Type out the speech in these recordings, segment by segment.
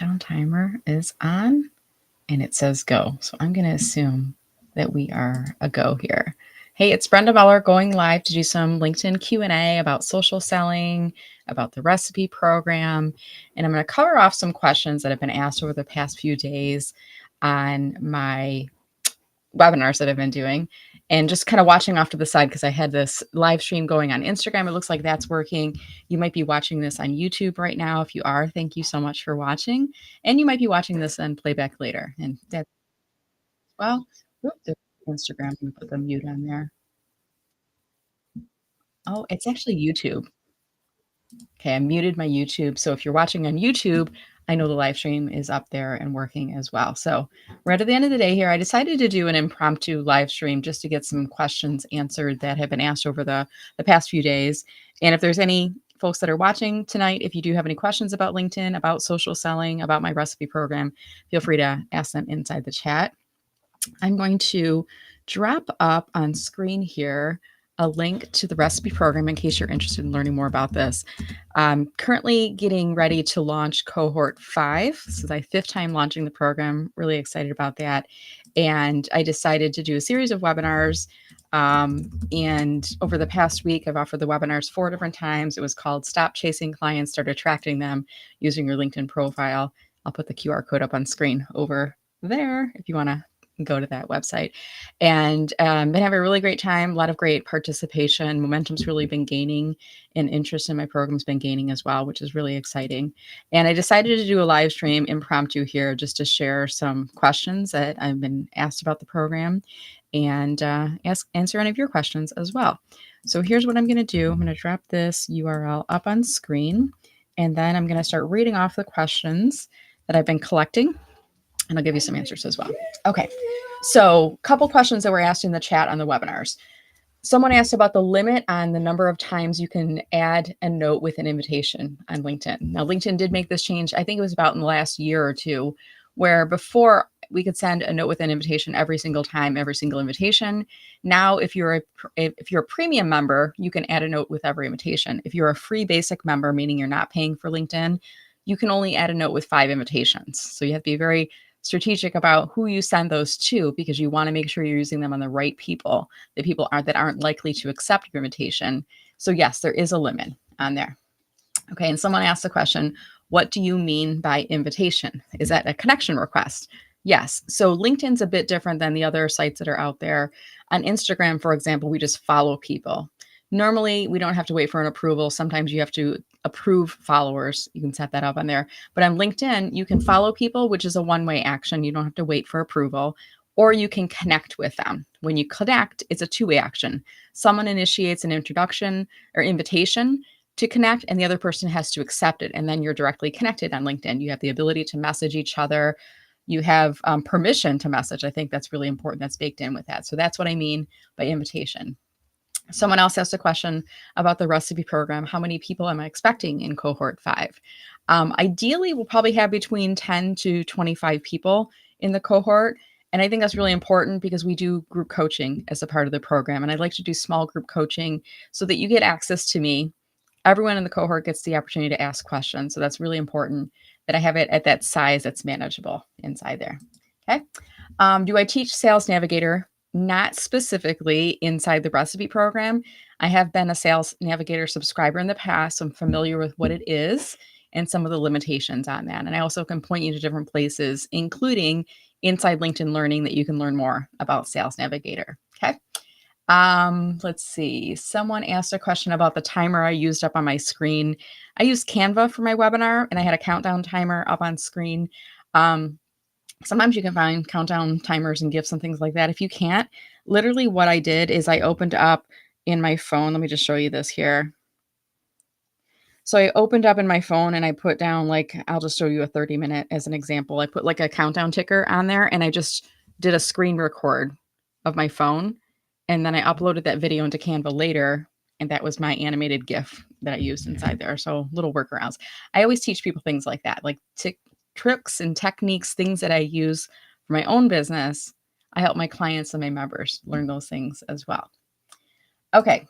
countdown timer is on and it says go. So I'm going to assume that we are a go here. Hey, it's Brenda Muller going live to do some LinkedIn Q&A about social selling, about the recipe program, and I'm going to cover off some questions that have been asked over the past few days on my webinars that I've been doing, and just kind of watching off to the side because I had this live stream going on Instagram. It looks like that's working. You might be watching this on YouTube right now. If you are, thank you so much for watching. And you might be watching this on playback later. And that, well, Instagram, let me put the mute on there. Oh, it's actually YouTube. Okay, I muted my YouTube. So if you're watching on YouTube, I know the live stream is up there and working as well. So right at the end of the day here, I decided to do an impromptu live stream just to get some questions answered that have been asked over the past few days. And if there's any folks that are watching tonight, if you do have any questions about LinkedIn, about social selling, about my recipe program, feel free to ask them inside the chat. I'm going to drop up on screen here a link to the recipe program in case you're interested in learning more about this. I'm currently getting ready to launch cohort 5. This is my 5th time launching the program. Really excited about that. And I decided to do a series of webinars. And over the past week, I've offered the webinars 4 different times. It was called Stop Chasing Clients, Start Attracting Them Using Your LinkedIn Profile. I'll put the QR code up on screen over there if you want to go to that website. And been having a really great time, a lot of great participation. Momentum's really been gaining, and interest in my program's been gaining as well, which is really exciting. And I decided to do a live stream impromptu here just to share some questions that I've been asked about the program and answer any of your questions as well. So here's what I'm going to do. I'm going to drop this URL up on screen, and then I'm going to start reading off the questions that I've been collecting, and I'll give you some answers as well. Okay, so a couple questions that were asked in the chat on the webinars. Someone asked about the limit on the number of times you can add a note with an invitation on LinkedIn. Now, LinkedIn did make this change. I think it was about in the last year or two, where before we could send a note with an invitation every single time, every single invitation. Now, if you're a premium member, you can add a note with every invitation. If you're a free basic member, meaning you're not paying for LinkedIn, you can only add a note with 5 invitations. So you have to be very strategic about who you send those to, because you want to make sure you're using them on the right people, the people aren't likely to accept your invitation. So yes, there is a limit on there. Okay, and someone asked the question, what do you mean by invitation? Is that a connection request? Yes. So LinkedIn's a bit different than the other sites that are out there. On Instagram, for example, we just follow people. Normally, we don't have to wait for an approval. Sometimes you have to approve followers. You can set that up on there. But on LinkedIn, you can follow people, which is a one-way action. You don't have to wait for approval, or you can connect with them. When you connect, it's a two-way action. Someone initiates an introduction or invitation to connect, and the other person has to accept it. And then you're directly connected on LinkedIn. You have the ability to message each other. You have permission to message. I think that's really important. That's baked in with that. So that's what I mean by invitation. Someone else asked a question about the recipe program. How many people am I expecting in cohort 5? Ideally, we'll probably have between 10 to 25 people in the cohort. And I think that's really important because we do group coaching as a part of the program. And I'd like to do small group coaching so that you get access to me. Everyone in the cohort gets the opportunity to ask questions. So that's really important that I have it at that size that's manageable inside there. Okay. Do I teach Sales Navigator? Not specifically inside the recipe program. I have been a Sales Navigator subscriber in the past, so I'm familiar with what it is and some of the limitations on that. And I also can point you to different places, including inside LinkedIn Learning, that you can learn more about Sales Navigator. Okay. Let's see. Someone asked a question about the timer I used up on my screen. I used Canva for my webinar, and I had a countdown timer up on screen. Sometimes you can find countdown timers and gifts and things like that. If you can't, literally what I did is I opened up in my phone. Let me just show you this here. So I opened up in my phone and I put down, like, I'll just show you a 30-minute as an example. I put like a countdown ticker on there and I just did a screen record of my phone. And then I uploaded that video into Canva later. And that was my animated GIF that I used inside there. So little workarounds. I always teach people things like that, like tricks and techniques, things that I use for my own business. I help my clients and my members learn those things as well. Okay.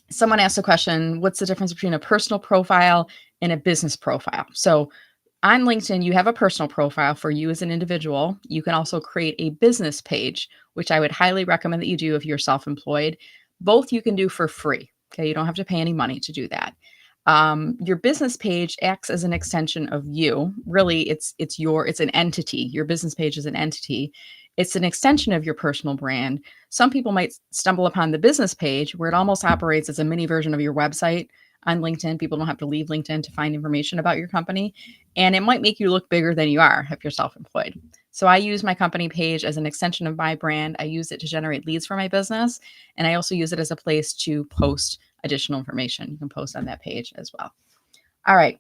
Someone asked a question, what's the difference between a personal profile and a business profile? So On LinkedIn, you have a personal profile for you as an individual. You can also create a business page, which I would highly recommend that you do if you're self-employed. Both you can do for free. Okay, you don't have to pay any money to do that. Your business page acts as an extension of you. Really, it's an entity. Your business page is an entity. It's an extension of your personal brand. Some people might stumble upon the business page where it almost operates as a mini version of your website on LinkedIn. People don't have to leave LinkedIn to find information about your company, and it might make you look bigger than you are if you're self-employed. So I use my company page as an extension of my brand. I use it to generate leads for my business, and I also use it as a place to post additional information. You can post on that page as well. All right.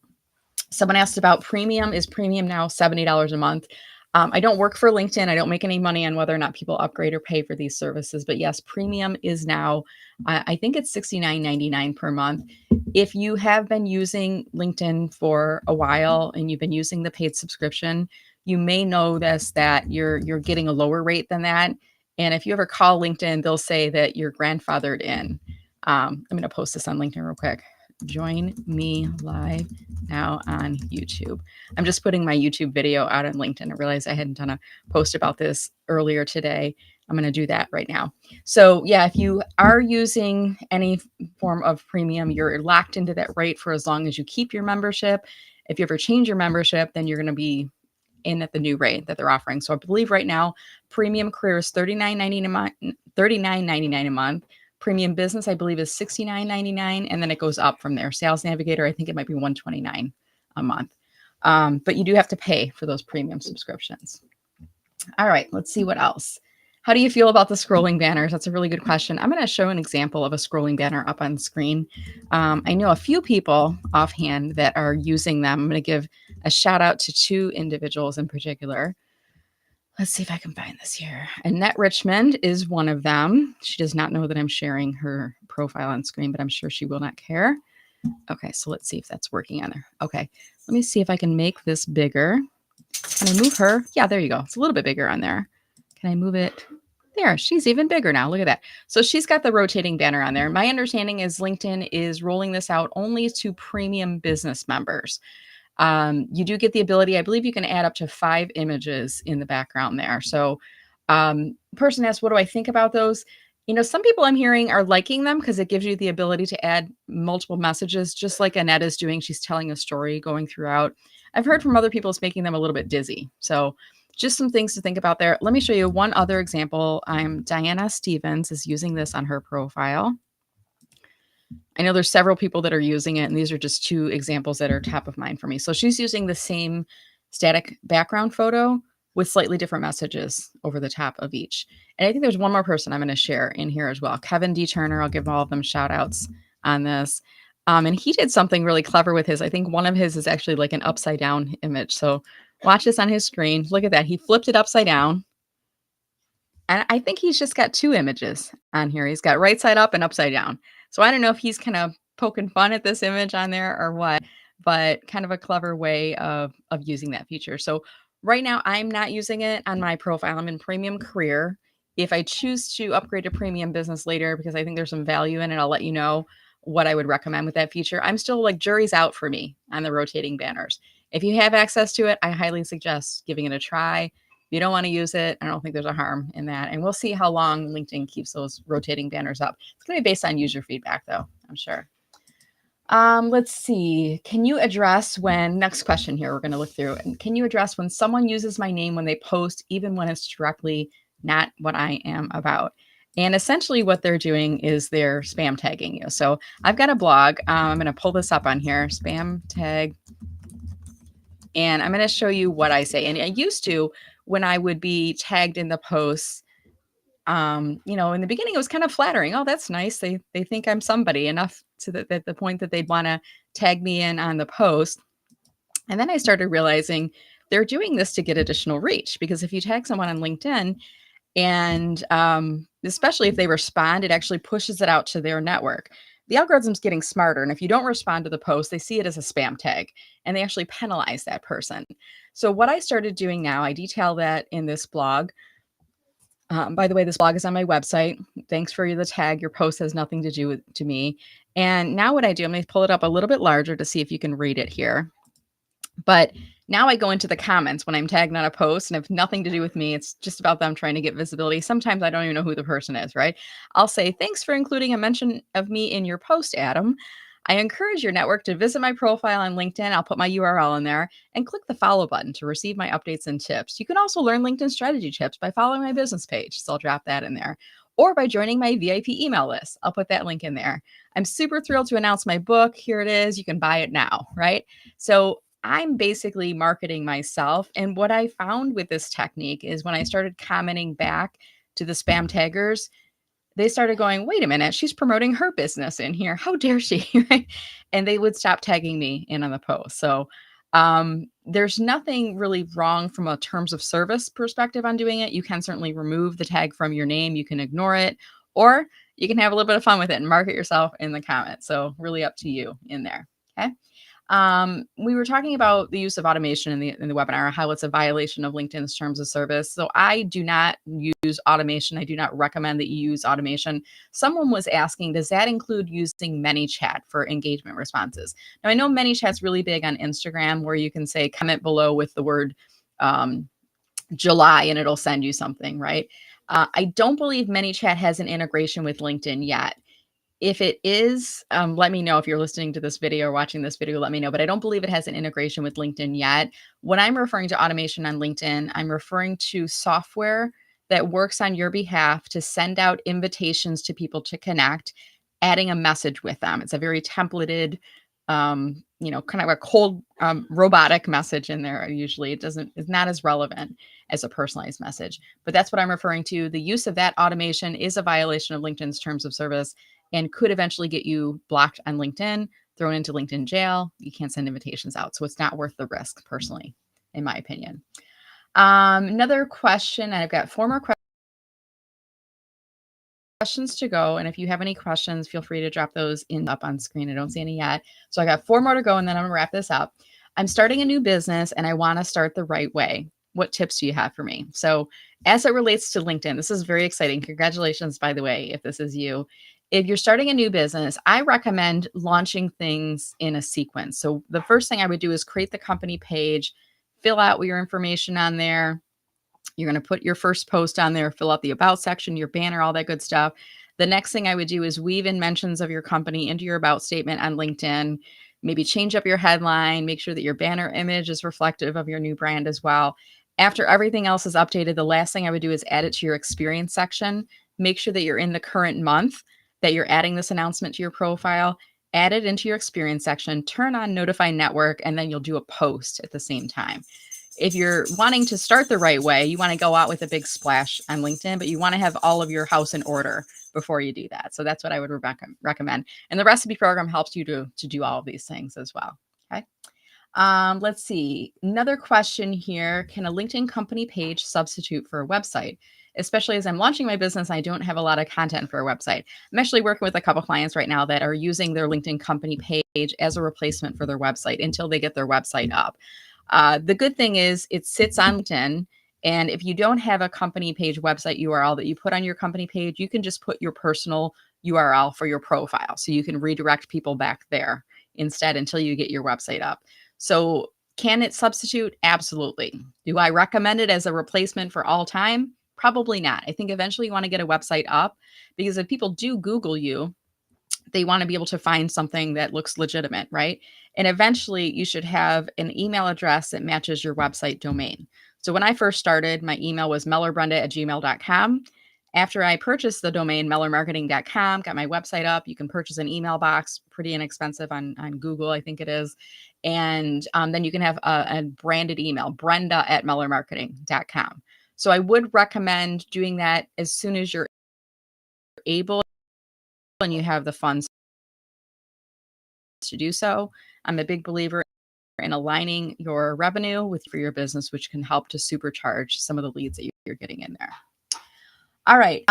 Someone asked about premium. Is premium now $70 a month? I don't work for LinkedIn. I don't make any money on whether or not people upgrade or pay for these services. But yes, premium is now, I think it's $69.99 per month. If you have been using LinkedIn for a while and you've been using the paid subscription, you may know this, that you're getting a lower rate than that. And if you ever call LinkedIn, they'll say that you're grandfathered in. I'm going to post this on LinkedIn real quick. Join me live now on YouTube. I'm just putting my YouTube video out on LinkedIn. I realized I hadn't done a post about this earlier today. I'm going to do that right now. So yeah, if you are using any form of premium, you're locked into that rate for as long as you keep your membership. If you ever change your membership, then you're going to be in at the new rate that they're offering. So I believe right now, premium career is $39.99 a month, $39.99 a month. Premium business, I believe, is $69.99, and then it goes up from there. Sales Navigator, I think it might be $129 a month. But you do have to pay for those premium subscriptions. All right, let's see what else. How do you feel about the scrolling banners? That's a really good question. I'm going to show an example of a scrolling banner up on screen. I know a few people offhand that are using them. I'm going to give a shout out to two individuals in particular. Let's see if I can find this here. Annette Richmond is one of them. She does not know that I'm sharing her profile on screen, but I'm sure she will not care. Okay, so let's see if that's working on her. Okay, let me see if I can make this bigger. Can I move her? Yeah, there you go. It's a little bit bigger on there. Can I move it? There, she's even bigger now. Look at that. So she's got the rotating banner on there. My understanding is LinkedIn is rolling this out only to premium business members. You do get the ability, I believe you can add up to 5 images in the background there. So person asked, what do I think about those? You know, some people I'm hearing are liking them because it gives you the ability to add multiple messages, just like Annette is doing. She's telling a story going throughout. I've heard from other people it's making them a little bit dizzy. So just some things to think about there. Let me show you one other example. Diana Stevens is using this on her profile. I know there's several people that are using it, and these are just 2 examples that are top of mind for me. So she's using the same static background photo with slightly different messages over the top of each. And I think there's one more person I'm going to share in here as well. Kevin D. Turner, I'll give all of them shout outs on this. And he did something really clever with his. I think one of his is actually like an upside down image. So watch this on his screen. Look at that. He flipped it upside down. And I think he's just got 2 images on here. He's got right side up and upside down. So I don't know if he's kind of poking fun at this image on there or what, but kind of a clever way of using that feature. So right now I'm not using it on my profile. I'm in premium career. If I choose to upgrade to premium business later because I think there's some value in it, I'll let you know what I would recommend with that feature. I'm still like jury's out for me on the rotating banners. If you have access to it, I highly suggest giving it a try. If you don't want to use it, I don't think there's a harm in that. And we'll see how long LinkedIn keeps those rotating banners up. It's going to be based on user feedback, though, I'm sure. Let's see. Can you address when, next question here, we're going to look through. And can you address when someone uses my name when they post, even when it's directly not what I am about? And essentially what they're doing is they're spam tagging you. So I've got a blog. I'm going to pull this up on here, spam tag. And I'm going to show you what I say. And I used to, when I would be tagged in the posts, you know, in the beginning, it was kind of flattering. Oh, that's nice. They think I'm somebody enough to the point that they'd want to tag me in on the post. And then I started realizing they're doing this to get additional reach, because if you tag someone on LinkedIn and especially if they respond, it actually pushes it out to their network. The algorithm's getting smarter. And if you don't respond to the post, they see it as a spam tag and they actually penalize that person. So what I started doing now, I detail that in this blog. By the way, this blog is on my website. Thanks for the tag. Your post has nothing to do with to me. And now what I do, I'm going to pull it up a little bit larger to see if you can read it here. But Now I go into the comments when I'm tagged on a post and have nothing to do with me. It's just about them trying to get visibility. Sometimes I don't even know who the person is, right? I'll say, thanks for including a mention of me in your post, Adam. I encourage your network to visit my profile on LinkedIn. I'll put my URL in there and click the follow button to receive my updates and tips. You can also learn LinkedIn strategy tips by following my business page. So I'll drop that in there, or by joining my VIP email list. I'll put that link in there. I'm super thrilled to announce my book. Here it is. You can buy it now, right? So I'm basically marketing myself. And what I found with this technique is when I started commenting back to the spam taggers, they started going, wait a minute, she's promoting her business in here. How dare she? Right? And they would stop tagging me in on the post. So there's nothing really wrong from a terms of service perspective on doing it. You can certainly remove the tag from your name. You can ignore it, or you can have a little bit of fun with it and market yourself in the comments. So really up to you in there. Okay. We were talking about the use of automation in the webinar, how it's a violation of LinkedIn's terms of service. So I do not use automation. I do not recommend that you use automation. Someone was asking, does that include using ManyChat for engagement responses? Now I know ManyChat's really big on Instagram, where you can say comment below with the word July and it'll send you something, right? I don't believe ManyChat has an integration with LinkedIn yet. If it is, let me know. If you're listening to this video or watching this video, let me know. But I don't believe it has an integration with LinkedIn yet. When I'm referring to automation on LinkedIn, I'm referring to software that works on your behalf to send out invitations to people to connect, adding a message with them. It's a very templated, kind of a cold robotic message in there. Usually it's not as relevant as a personalized message, but that's what I'm referring to. The use of that automation is a violation of LinkedIn's terms of service and could eventually get you blocked on LinkedIn, thrown into LinkedIn jail. You can't send invitations out. So it's not worth the risk, personally, in my opinion. Another question, I've got 4 more questions to go. And if you have any questions, feel free to drop those up on screen. I don't see any yet. So I got 4 more to go, and then I'm gonna wrap this up. I'm starting a new business and I wanna start the right way. What tips do you have for me? So as it relates to LinkedIn, this is very exciting. Congratulations, by the way, if this is you. If you're starting a new business, I recommend launching things in a sequence. So the first thing I would do is create the company page, fill out your information on there. You're going to put your first post on there, fill out the about section, your banner, all that good stuff. The next thing I would do is weave in mentions of your company into your about statement on LinkedIn. Maybe change up your headline, make sure that your banner image is reflective of your new brand as well. After everything else is updated, the last thing I would do is add it to your experience section. Make sure that you're in the current month that you're adding this announcement to your profile. Add it into your experience section, turn on Notify Network, and then you'll do a post at the same time. If you're wanting to start the right way, you want to go out with a big splash on LinkedIn, but you want to have all of your house in order before you do that. So that's what I would recommend. And the recipe program helps you to do all of these things as well. Okay. Let's see. Another question here. Can a LinkedIn company page substitute for a website? Especially as I'm launching my business, I don't have a lot of content for a website. I'm actually working with a couple clients right now that are using their LinkedIn company page as a replacement for their website until they get their website up. The good thing is it sits on LinkedIn. And if you don't have a company page website URL that you put on your company page, you can just put your personal URL for your profile. So you can redirect people back there instead until you get your website up. So can it substitute? Absolutely. Do I recommend it as a replacement for all time? Probably not. I think eventually you want to get a website up, because if people do Google you, they want to be able to find something that looks legitimate, right? And eventually you should have an email address that matches your website domain. So when I first started, my email was mellerbrenda@gmail.com. After I purchased the domain mellermarketing.com, got my website up, you can purchase an email box, pretty inexpensive on Google, I think it is. And then you can have a branded email, brenda@mellermarketing.com. So I would recommend doing that as soon as you're able and you have the funds to do so. I'm a big believer in aligning your revenue with for your business, which can help to supercharge some of the leads that you're getting in there. All right.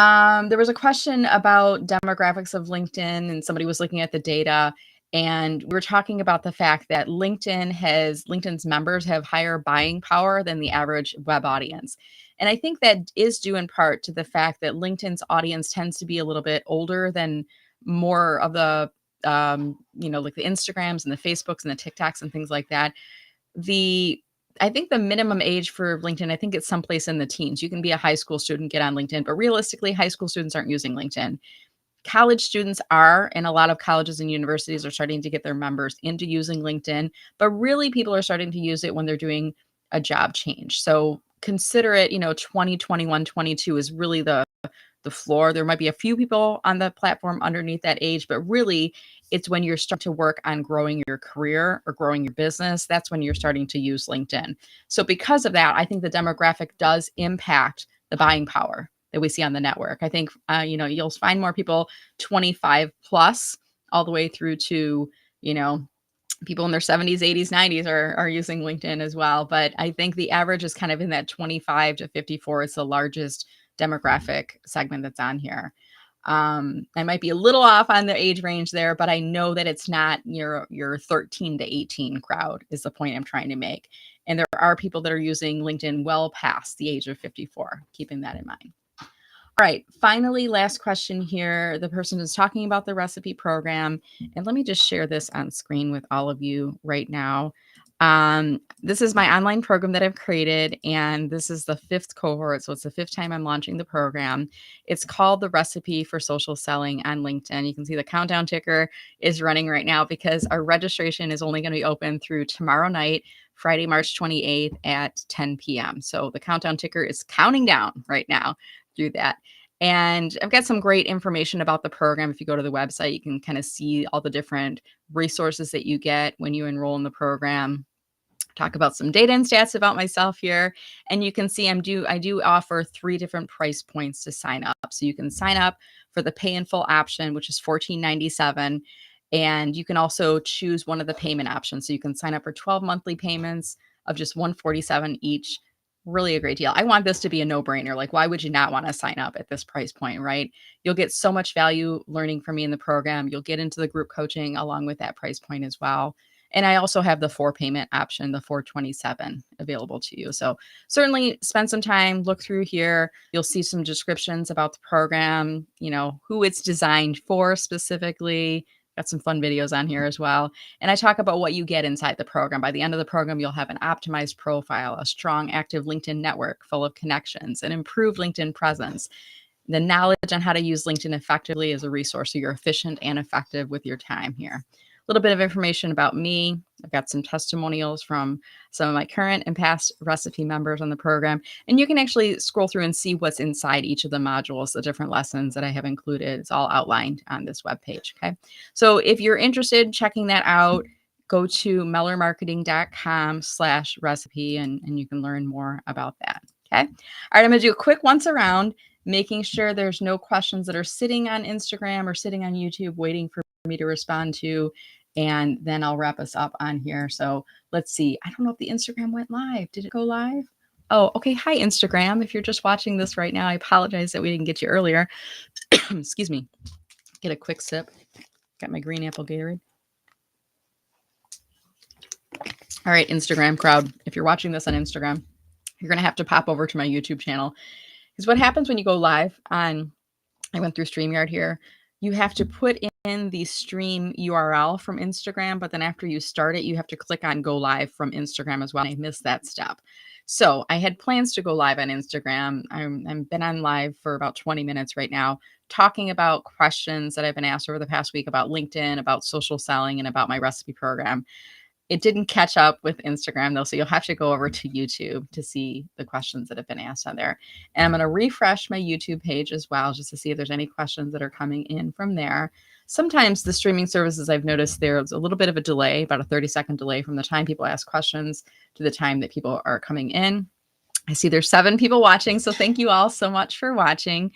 There was a question about demographics of LinkedIn, and somebody was looking at the data, and we were talking about the fact that LinkedIn's members have higher buying power than the average web audience. And I think that is due in part to the fact that LinkedIn's audience tends to be a little bit older than more of the like the Instagrams and the Facebooks and the TikToks and things like that. The I think the minimum age for LinkedIn, I think it's someplace in the teens. You can be a high school student, get on LinkedIn, but realistically, high school students aren't using LinkedIn. College students are, and a lot of colleges and universities are starting to get their members into using LinkedIn, but really people are starting to use it when they're doing a job change. So consider it, 20, 21, 22 is really the floor. There might be a few people on the platform underneath that age, but really it's when you're starting to work on growing your career or growing your business. That's when you're starting to use LinkedIn. So because of that, I think the demographic does impact the buying power that we see on the network. I think, you'll find more people 25 plus all the way through to, you know, people in their 70s, 80s, 90s are using LinkedIn as well. But I think the average is kind of in that 25 to 54. It's the largest demographic segment that's on here. I might be a little off on the age range there, but I know that it's not your 13 to 18 crowd is the point I'm trying to make. And there are people that are using LinkedIn well past the age of 54, keeping that in mind. All right, finally, last question here. The person is talking about the recipe program, and let me just share this on screen with all of you right now. This is my online program that I've created, and this is the 5th cohort, so it's the 5th time I'm launching the program. It's called the Recipe for Social Selling on LinkedIn. You can see the countdown ticker is running right now because our registration is only going to be open through tomorrow night, Friday, March 28th at 10 p.m. So the countdown ticker is counting down right now through that. And I've got some great information about the program. If you go to the website, you can kind of see all the different resources that you get when you enroll in the program. Talk about some data and stats about myself here. And you can see I do offer 3 different price points to sign up. So you can sign up for the pay in full option, which is $14.97. And you can also choose one of the payment options. So you can sign up for 12 monthly payments of just $147 each. Really a great deal. I want this to be a no-brainer. Like, why would you not want to sign up at this price point, right? You'll get so much value learning from me in the program. You'll get into the group coaching along with that price point as well. And I also have the 4 payment option, the 427 available to you. So certainly spend some time, look through here. You'll see some descriptions about the program, who it's designed for specifically. Got some fun videos on here as well. And I talk about what you get inside the program. By the end of the program, you'll have an optimized profile, a strong, active LinkedIn network full of connections, an improved LinkedIn presence, the knowledge on how to use LinkedIn effectively as a resource so you're efficient and effective with your time here. A little bit of information about me. I've got some testimonials from some of my current and past recipe members on the program. And you can actually scroll through and see what's inside each of the modules, the different lessons that I have included. It's all outlined on this webpage. Okay. So if you're interested in checking that out, go to mellermarketing.com/recipe and you can learn more about that. Okay. All right. I'm going to do a quick once around, making sure there's no questions that are sitting on Instagram or sitting on YouTube waiting for me to respond to. And then I'll wrap us up on here. So let's see. I don't know if the Instagram went live. Did it go live? Oh, okay. Hi, Instagram. If you're just watching this right now, I apologize that we didn't get you earlier. Excuse me. Get a quick sip. Got my green apple Gatorade. All right, Instagram crowd. If you're watching this on Instagram, you're going to have to pop over to my YouTube channel. Because what happens when you go live on, I went through StreamYard here, you have to put in the stream URL from Instagram, but then after you start it, you have to click on go live from Instagram as well. I missed that step. So I had plans to go live on Instagram. I've been on live for about 20 minutes right now, talking about questions that I've been asked over the past week about LinkedIn, about social selling, and about my recipe program. It didn't catch up with Instagram though, so you'll have to go over to YouTube to see the questions that have been asked on there. And I'm going to refresh my YouTube page as well, just to see if there's any questions that are coming in from there. Sometimes the streaming services, I've noticed there's a little bit of a delay, about a 30-second delay from the time people ask questions to the time that people are coming in. I see there's 7 people watching, so thank you all so much for watching.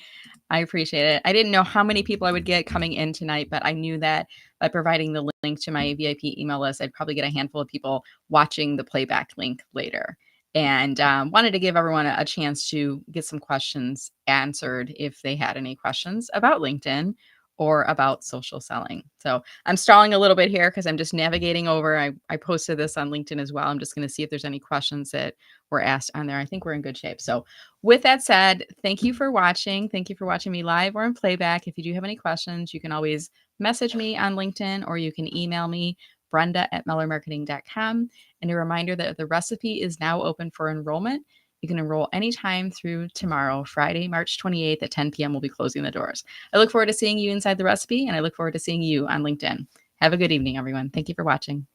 I appreciate it. I didn't know how many people I would get coming in tonight, but I knew that by providing the link to my VIP email list, I'd probably get a handful of people watching the playback link later. And wanted to give everyone a chance to get some questions answered if they had any questions about LinkedIn or about social selling. So I'm stalling a little bit here because I'm just navigating over. I posted this on LinkedIn as well. I'm just going to see if there's any questions that were asked on there. I think we're in good shape. So with that said, thank you for watching. Thank you for watching me live or in playback. If you do have any questions, you can always message me on LinkedIn or you can email me, brenda@mellermarketing.com. And a reminder that the recipe is now open for enrollment. You can enroll anytime through tomorrow, Friday, March 28th at 10 p.m. We'll be closing the doors. I look forward to seeing you inside the recipe, and I look forward to seeing you on LinkedIn. Have a good evening, everyone. Thank you for watching.